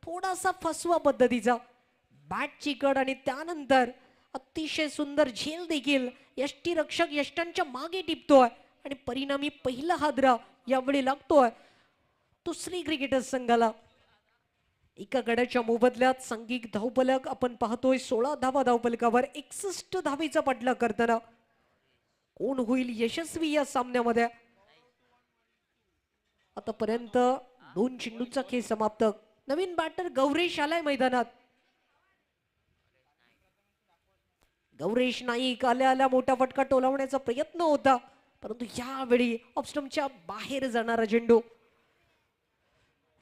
थोडासा फसवा पद्धतीचा, बॅटची कड आणि त्यानंतर अतिशय सुंदर झेल देखील यष्टीरक्षक यष्टांच्या मागे टिपतोय आणि परिणामी पहिला हादरा यावेळी लागतोय दुसरी क्रिकेटर्स संघाला. एका गड्याच्या मोबदल्यात सांघिक धावफलक आपण पाहतोय 16 धावा धावफलकावर, 61 धावेचा पाठलाग करताना कोण होईल यशस्वी या सामन्यामध्ये. आतापर्यंत 2 चेंडूंचा खेळ समाप्त. नवीन बॅटर गौरेश आलाय मैदानात. गौरेश नाईक आल्या मोठा फटका टोलावण्याचा प्रयत्न होता, परंतु यावेळी ऑफस्टंपच्या बाहेर जाणारा चेंडू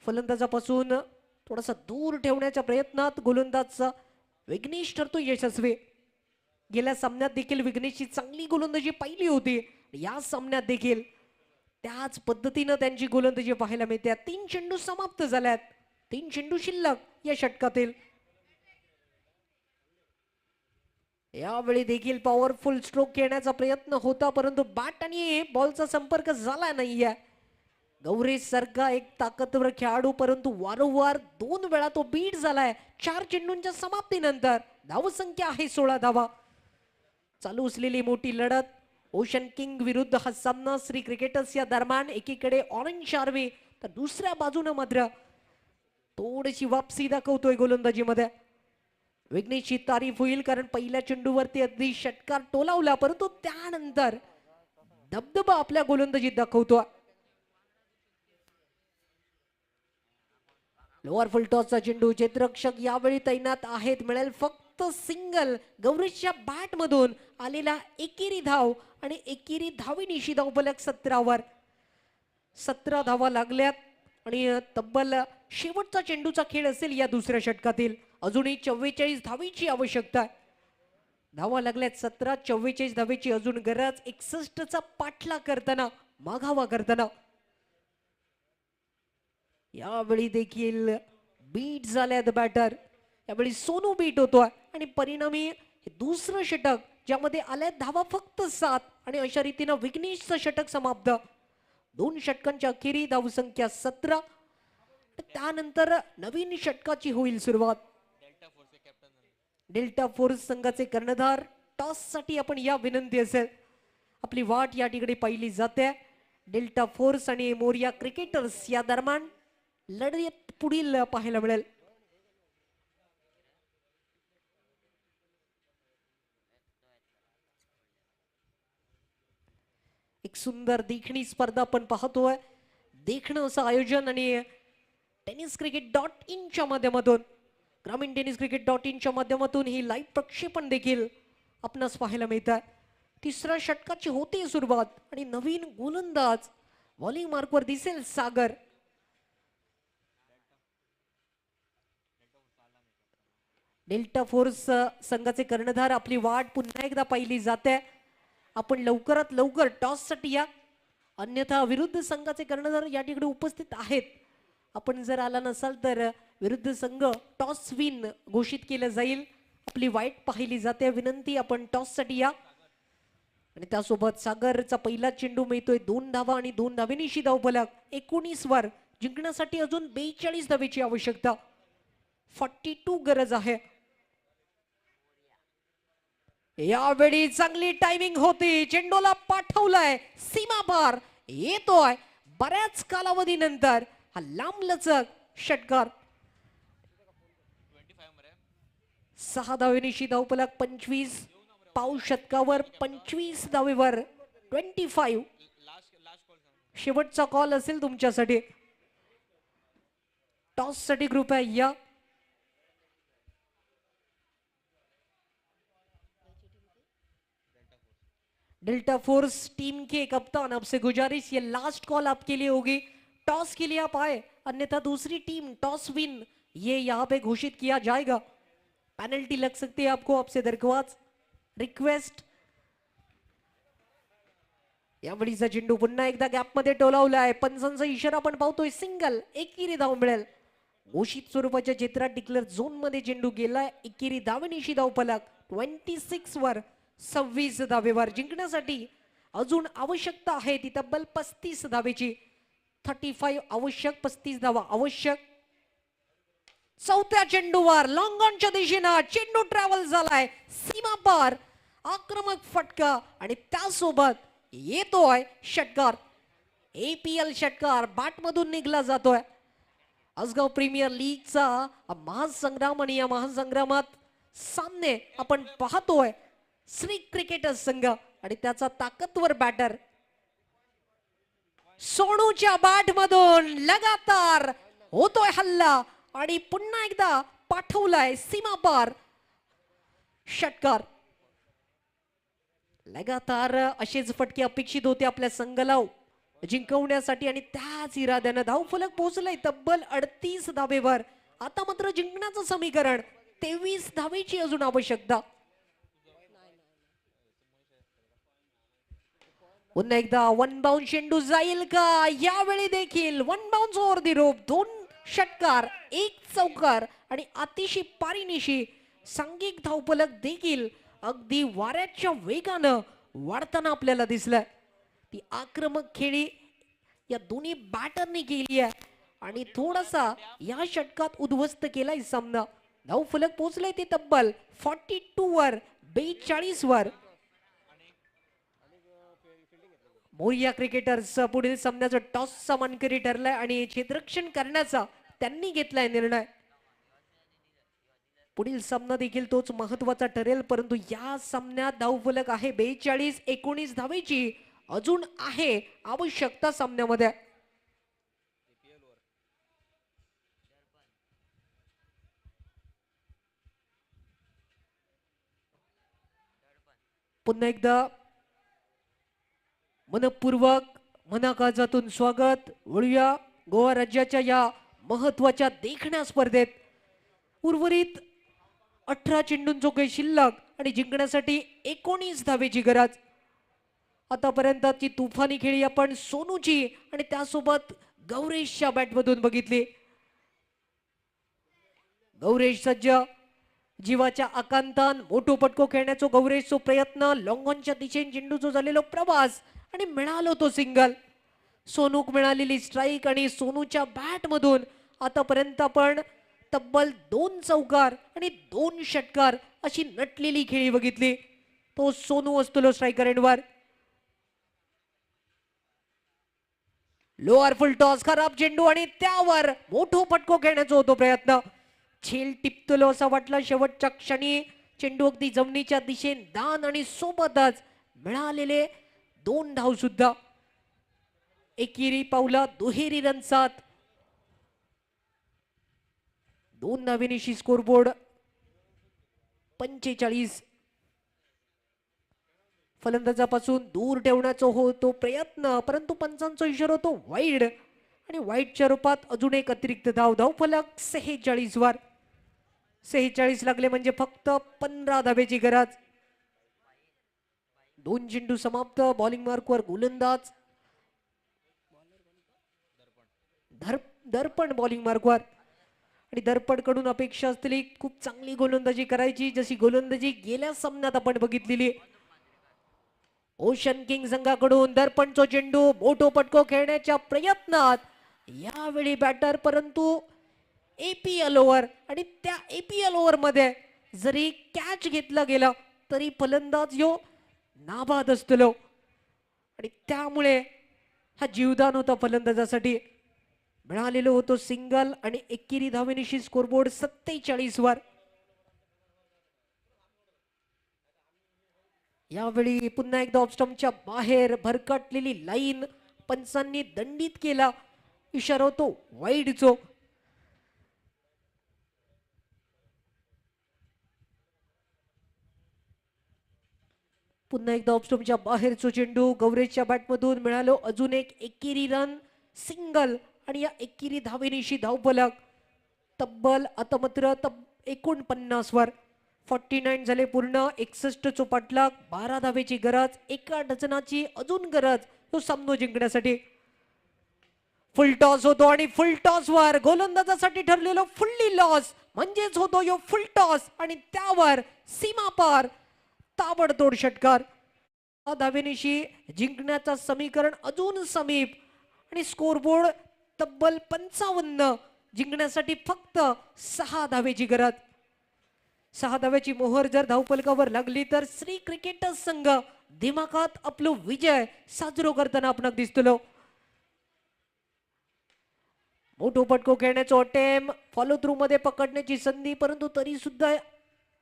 फलंदाजापासून थोडासा दूर ठेवण्याच्या प्रयत्नात गोलंदाजचा विघ्नेश ठरतो यशस्वी. गेल्या सामन्यात देखील विघ्नेशची चांगली गोलंदाजी पाहिली होती, या सामन्यात देखील त्याच पद्धतीनं त्यांची गोलंदाजी पाहायला मिळते. 3 चेंडू समाप्त झाल्यात, 3 चेंडू शिल्लक या षटकातील. यावेळी देखील पॉवरफुल स्ट्रोक खेळण्याचा प्रयत्न होता, परंतु बॅट आणि बॉलचा संपर्क झाला नाहीये. गौरेश सारखा एक ताकदवर खेळाडू, परंतु वारंवार 2 वेळा तो बीट झालाय. 4 चेंडूंच्या समाप्तीनंतर धावसंख्या आहे 16 धावा. चालू असलेली मोठी लढत ओशन किंग विरुद्ध हा सामना श्री क्रिकेटर्स या दरम्यान. एकीकडे ऑरेंज आर्मी तर दुसऱ्या बाजूने मात्र थोडीशी वापसी दाखवतोय गोलंदाजीमध्ये. विघ्नेशची तारीफ होईल कारण पहिल्या चेंडूवरती अगदी षटकार टोलावला, परंतु त्यानंतर दबदबा आपल्या गोलंदाजीत दाखवतो. लोअर फुल टॉसचा चेंडू, क्षेत्ररक्षक यावेळी तैनात आहेत, मिळेल फक्त सिंगल. गौरेशच्या बॅट मधून आलेला एकेरी धाव आणि एकेरी धावेनिशी धावफलक 17 वर. 17 धावा लागल्यात आणि तब्बल शेवटचा चेंडूचा खेळ असेल या दुसऱ्या षटकातील. अजूनही 44 धावेची आवश्यकता आहे. धावा लागल्यात 17, 44 धावेची अजून गरज. 61चा पाठलाग करताना, माघावा करताना. यावेळी देखील बीट झाल्यात बॅटर. यावेळी सोनू बीट होतोय आणि परिणामी हे दुसरं षटक ज्यामध्ये आल्यात धावा फक्त 7 आणि अशा रीतीनं विघ्नेशचं षटक समाप्त. 2 षटकांच्या अखेरी धावसंख्या 17. त्यानंतर नवीन षटकाची होईल सुरुवात. डेल्टा फोर्स संघाचे कर्णधार टॉस साठी आपण या विनंती असेल. आपली वाट या ठिकाणी पाहिली जाते. डेल्टा फोर्स आणि मोरिया क्रिकेटर्स या दरम्यान लढत पुढील पाहायला मिळेल. एक सुंदर देखणी स्पर्धा आपण पाहतोय. देखणं असं आयोजन आणि tenniscricket.in च्या माध्यमातून, ग्रामीण tenniscricket.in च्या माध्यमातून ही लाईव्ह प्रक्षेपण देखील आपणास पाहायला मिळत आहे. तिसऱ्या षटकाची होती सुरुवात आणि नवीन गोलंदाज बॉलिंग मार्कवर दिसेल सागर. डेल्टा फोर्स संघाचे कर्णधार आपली वाट पुन्हा एकदा पाहिली जाते. आपण लवकरात लवकर टॉस साठी या, अन्यथा विरुद्ध संघाचे कर्णधार या ठिकाणी उपस्थित आहेत. आपण जर आला नसाल तर विरुद्ध संघ टॉस विन घोषित केलं जाईल. आपली वाईट पाहिली जाते. विनंती आपण टॉस साठी या. आणि त्यासोबत सागरचा पहिला चेंडू मिळतोय 2 धावा आणि 2 धावेनिशी धावफलक 19 वर. जिंकण्यासाठी अजून 42 धावेची आवश्यकता. 42 गरज आहे. यावेळी चांगली टायमिंग होती. चेंडूला पाठवलाय सीमा पार, येतोय बऱ्याच कालावधीनंतर हा लांबलचक षटकार. 6 धावेनिशी धावफलक 25. पाऊस षटकावर 25 धावेवर 25. शेवटचा कॉल असेल तुमच्यासाठी. टॉस साठी कृपया या. डेल्टा फोर्स टीम के कप्तान, आपसे गुजारिश ये लास्ट कॉल आपके लिए होगी. टॉस के लिए आप आए, अन्यथा दूसरी टीम टॉस विन ये यहाँ पे घोषित किया जाएगा. पेनल्टी लग सकती है आपको. आपसे दरख्वास्त, रिक्वेस्ट. यावेळीचा चेंडू पुन्हा एकदा गॅप मध्ये टोलावलाय. पंचांचा इशारा आपण पाहतोय. सिंगल, एकेरी धाव मिळेल. घोषित स्वरूपाच्या चित्रात डिक्लेअर झोन मध्ये चेंडू गेलाय. एकेरी धावेनिशी धावफलक 26 वर 26 धावेवर. जिंकण्यासाठी अजून आवश्यकता आहे ती तब्बल 35 धावेची. 35 आवश्यक, 35 धावा आवश्यक. चौथ्या चेंडूवर लॉंग ऑनच्या दिशेनं चेंडू ट्रॅव्हल झालाय सीमा पार. आक्रमक फटका आणि त्यासोबत येतोय षटकार. APL षटकार बॅट मधून निघला जातोय. आसगाव प्रीमियर लीगचा महासंग्राम आणि या महासंग्रामात सामने आपण पाहतोय. श्री क्रिकेटर्स संघ आणि त्याचा ताकदवर बॅटर सोनूच्या बॅट मधून लगातार होतोय हल्ला आणि पुन्हा एकदा पाठवलाय सीमा पार षटकार. लगातार असेच फटके अपेक्षित होते आपल्या संघाला जिंकवण्यासाठी आणि त्याच इराद्यानं धावफलक पोहोचलाय तब्बल 38 धावेवर. आता मात्र जिंकण्याचं समीकरण 23 धावेची अजून आवश्यकता. पुन्हा एकदा वन बाउंड चेंडू जाईल का? यावेळी देखील वन बाउंड ओव्हर दी रोप. 2 षटकार, 1 चौकार आणि अतिशय पारीनिशी सांघिक धावफलक देखील अगदी वाऱ्याच्या वेगानं वाढताना आपल्याला दिसलाय. ती आक्रमक खेळी या दोन्ही बॅटरनी केली आहे आणि थोडासा या षटकात उद्ध्वस्त केलाय सामना. धावफलक पोहोचलाय ते तब्बल 42 वर 42 वर. मोरिया क्रिकेटर्स पुढील सामन्याचा टॉसचा मानकरी ठरलाय आणि क्षेत्ररक्षण करण्याचा त्यांनी घेतलाय निर्णय. पुढील सामना देखील तोच महत्वाचा ठरेल, परंतु या सामन्यात धावफलक आहे 42. 19 धावेची अजून आहे आवश्यकता सामन्यामध्ये. पुन्हा एकदा मनपूर्वक मनाकाजातून स्वागत. वळूया गोवा राज्याच्या या महत्वाच्या देखण्या स्पर्धेत. उर्वरित 18 चेंडूंचो काही शिल्लक आणि जिंकण्यासाठी 19 धावेची गरज. आतापर्यंतची तुफानी खेळी आपण सोनूची आणि त्यासोबत गौरेशच्या बॅटमधून बघितली. गौरेश सज्ज, जीवाच्या आकांतान मोठो पटको खेळण्याचा गौरेशचा प्रयत्न. लॉंगॉनच्या दिशेने चेंडूचो झालेलो प्रवास आणि मिळालो तो सिंगल. सोनूक मिळालेली स्ट्राईक आणि सोनूच्या बॅट मधून आतापर्यंत आपण तब्बल 2 चौकार आणि 2 षटकार अशी नटलेली खेळी बघितली. तो सोनू असतो स्ट्रायकर एंडवर. लोअर फुल टॉस, खराब चेंडू आणि त्यावर मोठो फटको खेळण्याचा होतो प्रयत्न. झेल टिपतलो असा वाटला शेवटच्या क्षणी. चेंडू अगदी जमिनीच्या दिशेने दान आणि सोबतच मिळालेले 2 धाव सुद्धा. एकेरी पावला दुहेरी रनसात. 2 धावेनिशी स्कोरबोर्ड 45. फलंदाजापासून दूर ठेवण्याचा होतो प्रयत्न, परंतु पंचांचा इशारा होतो वाईड आणि वाईडच्या रूपात अजून एक अतिरिक्त धाव. धावफलक 46 वर. 46 लागले म्हणजे फक्त 15 धावेची गरज. 2 चेंडू समाप्त. बॉलिंग मार्कवर गोलंदाज दर्पण बॉलिंग मार्कवर. आणि दर्पण कडून अपेक्षा असलेली खूप चांगली गोलंदाजी करायची, जशी गोलंदाजी गेल्या सामन्यात आपण बघितलेली. ओशन किंग संघाकडून दर्पणचा चेंडू मोठो पटको खेळण्याच्या प्रयत्नात यावेळी बॅटर, परंतु एपीएल ओव्हर आणि त्या एपीएल ओव्हर मध्ये जरी कॅच घेतला गेला तरी फलंदाज यो नाबाद असतो आणि त्यामुळे हा जीवदान होता फलंदाजासाठी. मिळालेलो होतो सिंगल आणि एकेरी धावेनिशी स्कोरबोर्ड 47 वर. यावेळी पुन्हा एकदा ऑफस्टंपच्या बाहेर भरकटलेली लाईन पंचांनी दंडित केला. इशारा होतो वाईडचो. पुन्हा एकदा ऑफस्टंपच्या बाहेरचो चेंडू गौरेशच्या बॅटमधून मिळालो अजून एक एकेरी रन सिंगल आणि या एकेरी धावेनिशी धावफलक तब्बल आता मात्र 49 वर. 49 झाले पूर्ण. 61 चो पाठलाग. 12 धावेची गरज. एका डझनाची अजून गरज तो सामना जिंकण्यासाठी. फुल टॉस होतो आणि फुल टॉस वर गोलंदाजासाठी ठरलेलो फुल्ली लॉस म्हणजेच होतो यो फुल टॉस आणि त्यावर सीमा पार ताबडतोड षटकार. धावेनिशी जिंकण्याचा समीकरण अजून समीप आणि स्कोरबोर्ड तब्बल 55. जिंकण्यासाठी फक्त 6 धावेची गरज. 6 धावेची मोहर जर धावफलकावर लागली तर श्री क्रिकेटर्स संघ दिमाखात आपलो विजय साजरो करताना आपण दिसतो. मोठो पटको खेळण्याचा अटेम्प, फॉलो थ्रू मध्ये पकडण्याची संधी, परंतु तरी सुद्धा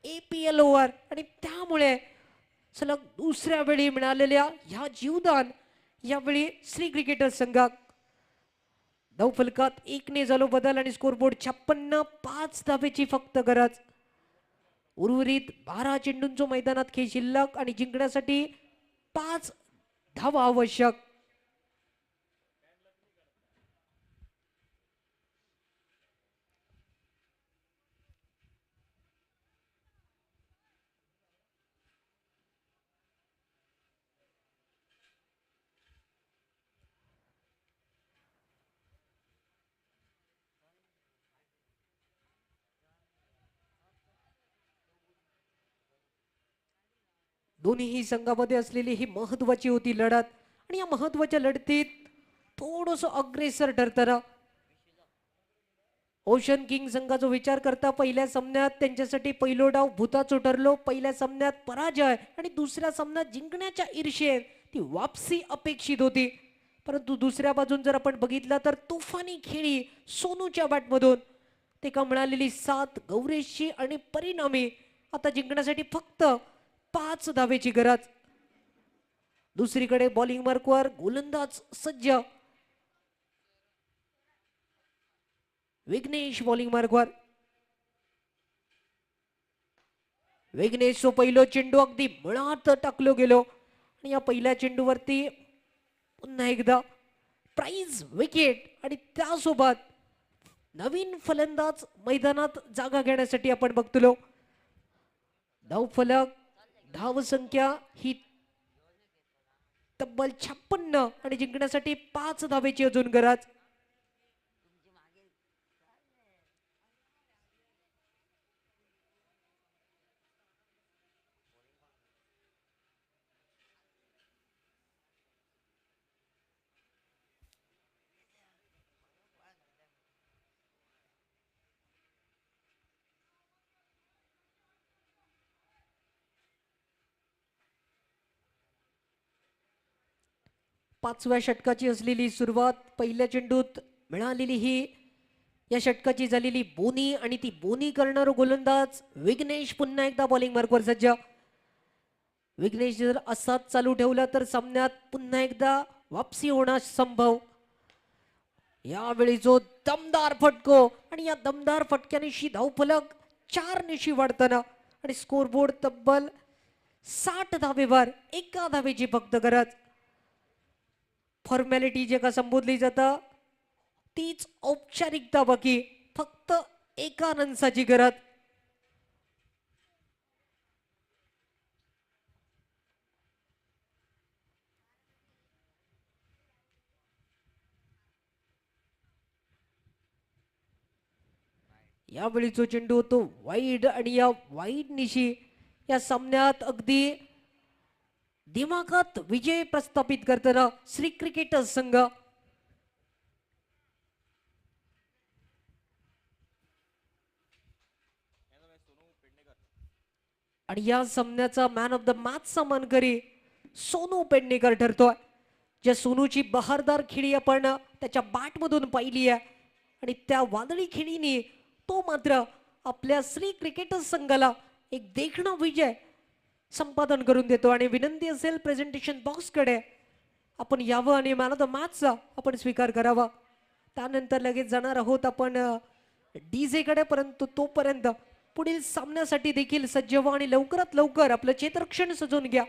एपीएल ओव्हर आणि त्यामुळे सलग दुसऱ्या वेळी मिळालेल्या ह्या जीवदान यावेळी श्री क्रिकेटर्स संघात धावफलकात 1 ने झालो बदल आणि स्कोरबोर्ड 56. 5 धावेची फक्त गरज. उर्वरित 12 चेंडूंचो मैदानात खेळ शिल्लक आणि जिंकण्यासाठी 5 धावा आवश्यक. दोन्ही संघामध्ये असलेली ही महत्वाची होती लढत आणि या महत्वाच्या लढतीत थोडस अग्रेसर ठरताना ओशन किंग संघाचा विचार करता पहिल्या सामन्यात त्यांच्यासाठी पहिलो डाव भूताचो ठरलो. पहिल्या सामन्यात पराजय आणि दुसऱ्या सामन्यात जिंकण्याच्या ईर्षेत ती वापसी अपेक्षित होती, परंतु दुसऱ्या बाजून जर आपण बघितलं तर तुफानी खेळी सोनूच्या बॅटमधून ते का मिळालेली साथ गौरेशची आणि परिणामी आता जिंकण्यासाठी फक्त 5 धावेची गरज. दुसरीकडे बॉलिंग मार्कवर गोलंदाज सज्ज. विघ्नेश बॉलिंग मार्कवर. विघ्नेशचा पहिलो चेंडू अगदी मुळात टाकलो गेलो आणि या पहिल्या चेंडूवरती पुन्हा एकदा प्राइज विकेट आणि त्यासोबत नवीन फलंदाज मैदानात जागा घेण्यासाठी आपण बघतो. धावफलक धाव संख्या ही तब्बल 56 आणि जिंकण्यासाठी 5 धावेची अजून गरज. पाचव्या षटकाची असलेली सुरुवात. पहिल्या चेंडूत मिळालेली ही या षटकाची झालेली बोनी आणि ती बोनी करणारा गोलंदाज विघ्नेश पुन्हा एकदा बॉलिंग मार्कवर सज्ज. विघ्नेश जर असाच चालू ठेवला तर सामन्यात पुन्हा एकदा वापसी होणार संभव. यावेळी जो दमदार फटको आणि या दमदार फटक्यानिशी धावफलक 4 निशी वाढताना आणि स्कोरबोर्ड तब्बल 60 धावेवर. 1 धावेची फक्त गरज. फॉर्मॅलिटी जे का संबोधली जातं तीच औपचारिकता बाकी. फक्त 1 रन्साची गरज. यावेळी जो चेंडू तो वाईड आणि या वाईड निशी या सामन्यात अगदी दिमागात विजय प्रस्थापित करताना श्री क्रिकेटर्स संघ. आणि या सामन्याचा मॅन ऑफ द मॅचचा मानकरी सोनू पेडणेकर ठरतोय. ज्या सोनूची बहारदार खेळी आपण त्याच्या बॅटमधून पाहिली आहे आणि त्या वादळी खेळीने तो मात्र आपल्या श्री क्रिकेटर्स संघाला एक देखणा विजय संपादन करून देतो. आणि विनंती असेल प्रेझेंटेशन बॉक्सकडे आपण यावं आणि मॅन ऑफ द मॅचचा आपण स्वीकार करावा. त्यानंतर लगेच जाणार आहोत आपण डीजे कडे, परंतु तोपर्यंत पुढील सामन्यासाठी देखील सज्ज व्हा आणि लवकरात लवकर आपलं क्षेत्ररक्षण सजवून घ्या.